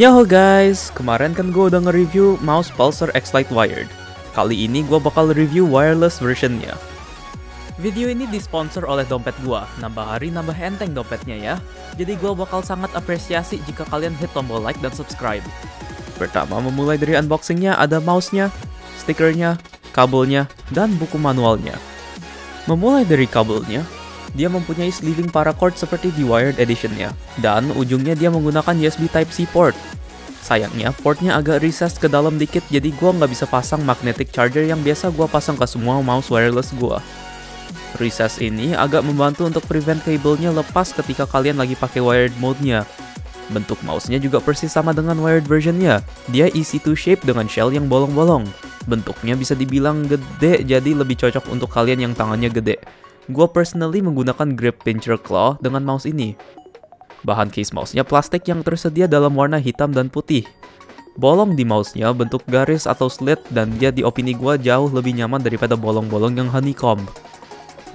Yo guys, kemarin kan gue udah nge-review mouse Pulsar X-Lite Wired. Kali ini gue bakal review wireless versionnya. Video ini disponsor oleh dompet gue, nambah hari nambah enteng dompetnya ya. Jadi gue bakal sangat apresiasi jika kalian hit tombol like dan subscribe. Pertama memulai dari unboxingnya ada mouse-nya, stikernya, kabelnya, dan buku manualnya. Memulai dari kabelnya, dia mempunyai sleeving paracord seperti di Wired Edition-nya, dan ujungnya dia menggunakan USB Type-C port. Sayangnya, portnya agak recessed ke dalam dikit, jadi gua nggak bisa pasang magnetic charger yang biasa gua pasang ke semua mouse wireless gua. Recess ini agak membantu untuk prevent kabelnya lepas ketika kalian lagi pakai wired mode-nya. Bentuk mouse-nya juga persis sama dengan wired version-nya. Dia easy to shape dengan shell yang bolong-bolong. Bentuknya bisa dibilang gede, jadi lebih cocok untuk kalian yang tangannya gede. Gue personally menggunakan grip pincher claw dengan mouse ini. Bahan case mouse-nya plastik yang tersedia dalam warna hitam dan putih. Bolong di mouse-nya bentuk garis atau slit dan dia di opini gue jauh lebih nyaman daripada bolong-bolong yang honeycomb.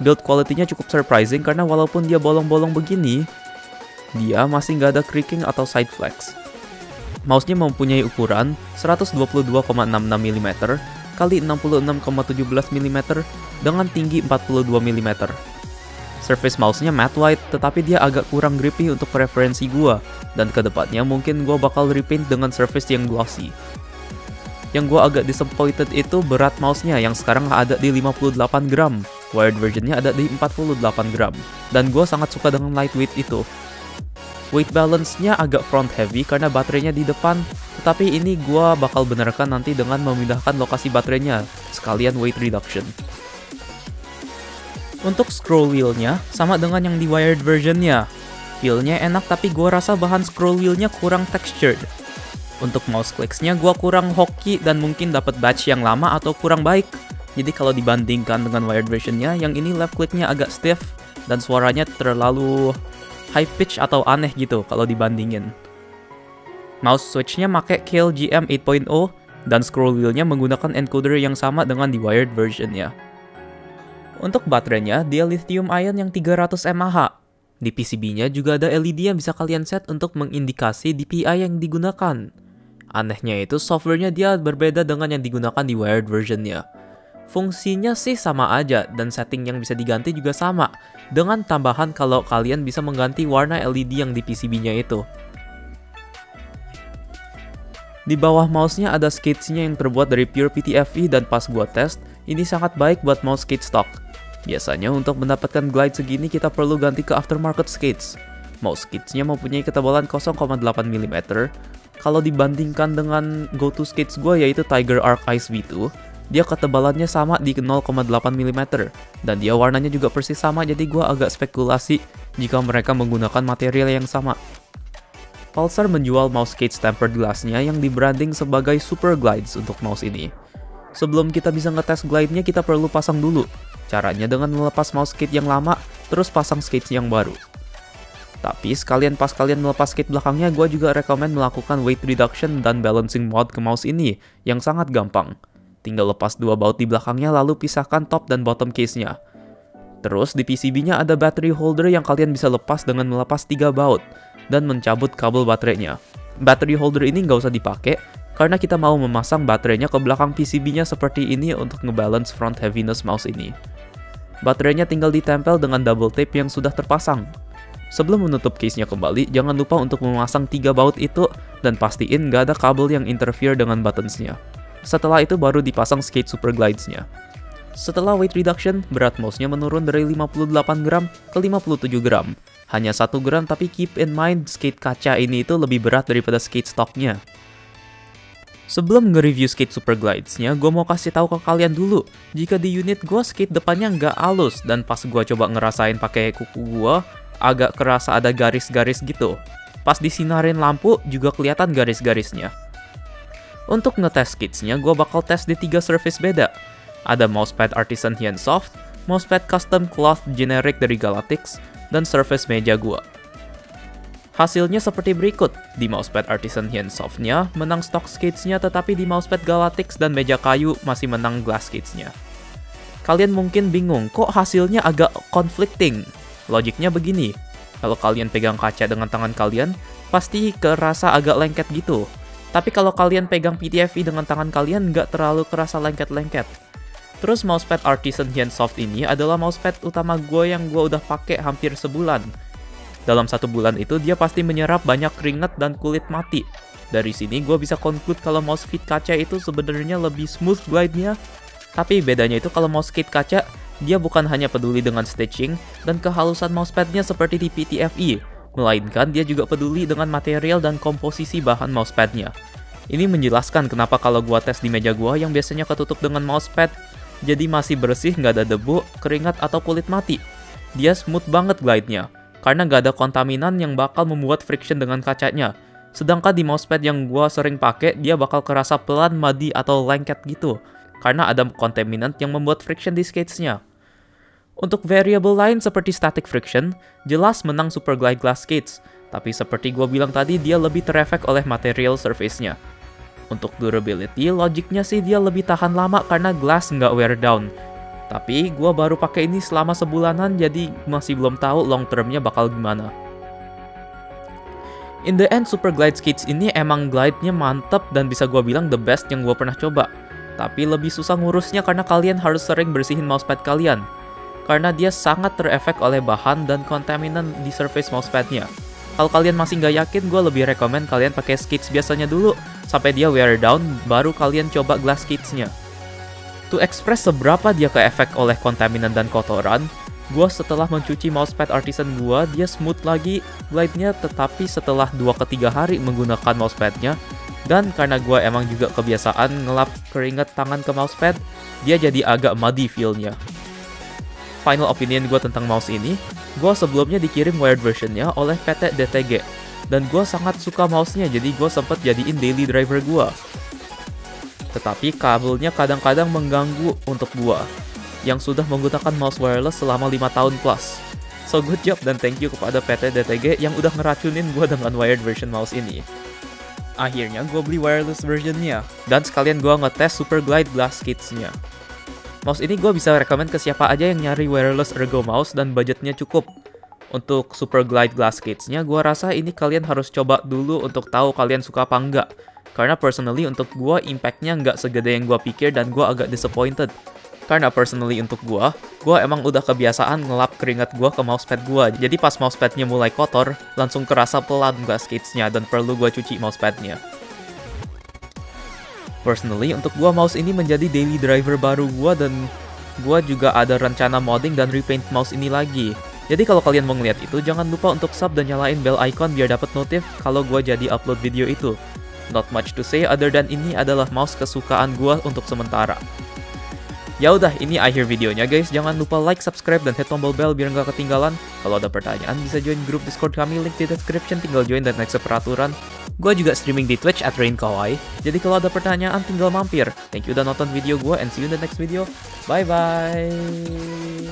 Build quality-nya cukup surprising karena walaupun dia bolong-bolong begini, dia masih nggak ada creaking atau side flex. Mouse-nya mempunyai ukuran 122,66 mm kali 66,17 mm dengan tinggi 42 mm. Surface mouse-nya matte white, tetapi dia agak kurang grippy untuk preferensi gua, dan kedepannya mungkin gua bakal repaint dengan surface yang glossy. Yang gua agak disappointed itu berat mouse-nya yang sekarang ada di 58 gram, wired version-nya ada di 48 gram, dan gua sangat suka dengan lightweight itu. Weight balance-nya agak front heavy karena baterainya di depan, tetapi ini gua bakal benerkan nanti dengan memindahkan lokasi baterainya, sekalian weight reduction. Untuk scroll wheel-nya, sama dengan yang di wired version-nya. Feel-nya enak tapi gua rasa bahan scroll wheel-nya kurang textured. Untuk mouse clicks-nya gua kurang hoki dan mungkin dapat batch yang lama atau kurang baik. Jadi kalau dibandingkan dengan wired version-nya, yang ini left click-nya agak stiff dan suaranya terlalu high pitch atau aneh gitu kalau dibandingin. Mouse switch-nya pakai Kailh GM 8.0 dan scroll wheel-nya menggunakan encoder yang sama dengan di wired version-nya. Untuk baterainya, dia lithium ion yang 300 mAh. Di PCB-nya juga ada LED yang bisa kalian set untuk mengindikasi DPI yang digunakan. Anehnya itu software-nya dia berbeda dengan yang digunakan di wired version-nya. Fungsinya sih sama aja dan setting yang bisa diganti juga sama, dengan tambahan kalau kalian bisa mengganti warna LED yang di PCB-nya itu. Di bawah mouse-nya ada skates-nya yang terbuat dari pure PTFE dan pas gua tes, ini sangat baik buat mouse skate stock. Biasanya untuk mendapatkan glide segini kita perlu ganti ke aftermarket skates. Mouse skates-nya mempunyai ketebalan 0,8 mm. Kalau dibandingkan dengan go-to skates gua yaitu Tiger Arc Ice V2, dia ketebalannya sama di 0,8 mm, dan dia warnanya juga persis sama, jadi gua agak spekulasi jika mereka menggunakan material yang sama. Pulsar menjual mouse case tempered glass-nya yang di-branding sebagai Super Glides untuk mouse ini. Sebelum kita bisa ngetes glide-nya, kita perlu pasang dulu. Caranya dengan melepas mouse skate yang lama, terus pasang skate yang baru. Tapi sekalian pas kalian melepas skate belakangnya, gua juga rekomen melakukan weight reduction dan balancing mode ke mouse ini, yang sangat gampang. Tinggal lepas dua baut di belakangnya lalu pisahkan top dan bottom case-nya. Terus di PCB-nya ada battery holder yang kalian bisa lepas dengan melepas 3 baut dan mencabut kabel baterainya. Battery holder ini nggak usah dipakai karena kita mau memasang baterainya ke belakang PCB-nya seperti ini untuk ngebalance front heaviness mouse ini. Baterainya tinggal ditempel dengan double tape yang sudah terpasang. Sebelum menutup case-nya kembali, jangan lupa untuk memasang 3 baut itu dan pastiin nggak ada kabel yang interfere dengan buttons-nya. Setelah itu baru dipasang skate Super Glides-nya. Setelah weight reduction, berat mouse-nya menurun dari 58 gram ke 57 gram. Hanya 1 gram, tapi keep in mind skate kaca ini itu lebih berat daripada skate stocknya. Sebelum nge-review skate Super Glides-nya, gue mau kasih tahu ke kalian dulu, jika di unit gue skate depannya nggak halus, dan pas gue coba ngerasain pakai kuku gue, agak kerasa ada garis-garis gitu. Pas disinarin lampu, juga kelihatan garis-garisnya. Untuk ngetes skates-nya, gue bakal tes di 3 surface beda. Ada mousepad Artisan Hyensoft, mousepad custom cloth generic dari Galactix, dan surface meja gue. Hasilnya seperti berikut. Di mousepad Artisan Hyensoft-nya menang stock skates-nya, tetapi di mousepad Galactix dan meja kayu masih menang glass skates-nya. Kalian mungkin bingung, kok hasilnya agak conflicting? Logiknya begini. Kalau kalian pegang kaca dengan tangan kalian, pasti kerasa agak lengket gitu. Tapi kalau kalian pegang PTFE dengan tangan kalian nggak terlalu kerasa lengket-lengket. Terus mousepad Artisan Handsoft ini adalah mousepad utama gue yang gue udah pakai hampir sebulan. Dalam 1 bulan itu dia pasti menyerap banyak keringat dan kulit mati. Dari sini gue bisa conclude kalau mouse fit kaca itu sebenarnya lebih smooth glide-nya. Tapi bedanya itu kalau mouse kit kaca, dia bukan hanya peduli dengan stitching dan kehalusan mousepadnya seperti di PTFE, melainkan dia juga peduli dengan material dan komposisi bahan mousepadnya. Ini menjelaskan kenapa kalau gua tes di meja gua yang biasanya ketutup dengan mousepad, jadi masih bersih, nggak ada debu, keringat, atau kulit mati. Dia smooth banget glide-nya, karena nggak ada kontaminan yang bakal membuat friction dengan kacanya. Sedangkan di mousepad yang gua sering pakai, dia bakal kerasa pelan, muddy, atau lengket gitu, karena ada kontaminan yang membuat friction di skatesnya. Untuk variable lain seperti static friction, jelas menang Super Glide Glass Skates, tapi seperti gue bilang tadi dia lebih terefek oleh material surface-nya. Untuk durability, logiknya sih dia lebih tahan lama karena glass nggak wear down. Tapi gue baru pakai ini selama sebulanan, jadi masih belum tahu long term-nya bakal gimana. In the end, Super Glide Skates ini emang glide-nya mantep dan bisa gue bilang the best yang gue pernah coba. Tapi lebih susah ngurusnya karena kalian harus sering bersihin mousepad kalian. Karena dia sangat terefek oleh bahan dan kontaminan di surface mousepadnya. Kalau kalian masih nggak yakin, gue lebih rekomen kalian pakai skates biasanya dulu, sampai dia wear down, baru kalian coba glass skatesnya. To express seberapa dia keefek oleh kontaminan dan kotoran, gue setelah mencuci mousepad Artisan gue, dia smooth lagi glide-nya, tetapi setelah 2-3 hari menggunakan mousepadnya, dan karena gue emang juga kebiasaan ngelap keringat tangan ke mousepad, dia jadi agak muddy feel-nya. Final opinion gue tentang mouse ini, gue sebelumnya dikirim wired versionnya oleh PT DTG, dan gue sangat suka mouse-nya, jadi gue sempat jadiin daily driver gue. Tetapi kabelnya kadang-kadang mengganggu untuk gue, yang sudah menggunakan mouse wireless selama 5 tahun plus. So good job dan thank you kepada PT DTG yang udah ngeracunin gue dengan wired version mouse ini. Akhirnya gue beli wireless versionnya, dan sekalian gue ngetes Super Glide Glass Skates-nya. Mouse ini gue bisa rekomend ke siapa aja yang nyari wireless ergo mouse dan budgetnya cukup. Untuk Super Glide Glass Skates-nya, gue rasa ini kalian harus coba dulu untuk tahu kalian suka apa enggak. Karena personally untuk gue, impact-nya nggak segede yang gue pikir dan gue agak disappointed. Karena personally untuk gue emang udah kebiasaan ngelap keringat gue ke mousepad gue. Jadi pas mousepadnya mulai kotor, langsung kerasa pelan glass skates-nya dan perlu gue cuci mousepadnya. Personally, untuk gua mouse ini menjadi daily driver baru gua dan gua juga ada rencana modding dan repaint mouse ini lagi. Jadi kalau kalian mau ngeliat itu, jangan lupa untuk sub dan nyalain bell icon biar dapat notif kalau gua jadi upload video itu. Not much to say other than ini adalah mouse kesukaan gua untuk sementara. Ya udah, ini akhir videonya guys. Jangan lupa like, subscribe, dan hit tombol bell biar nggak ketinggalan. Kalau ada pertanyaan bisa join grup Discord kami, link di description, tinggal join dan next peraturan. Gue juga streaming di Twitch @RainKawaii. Jadi kalau ada pertanyaan tinggal mampir. Thank you udah nonton video gue and see you in the next video. Bye bye.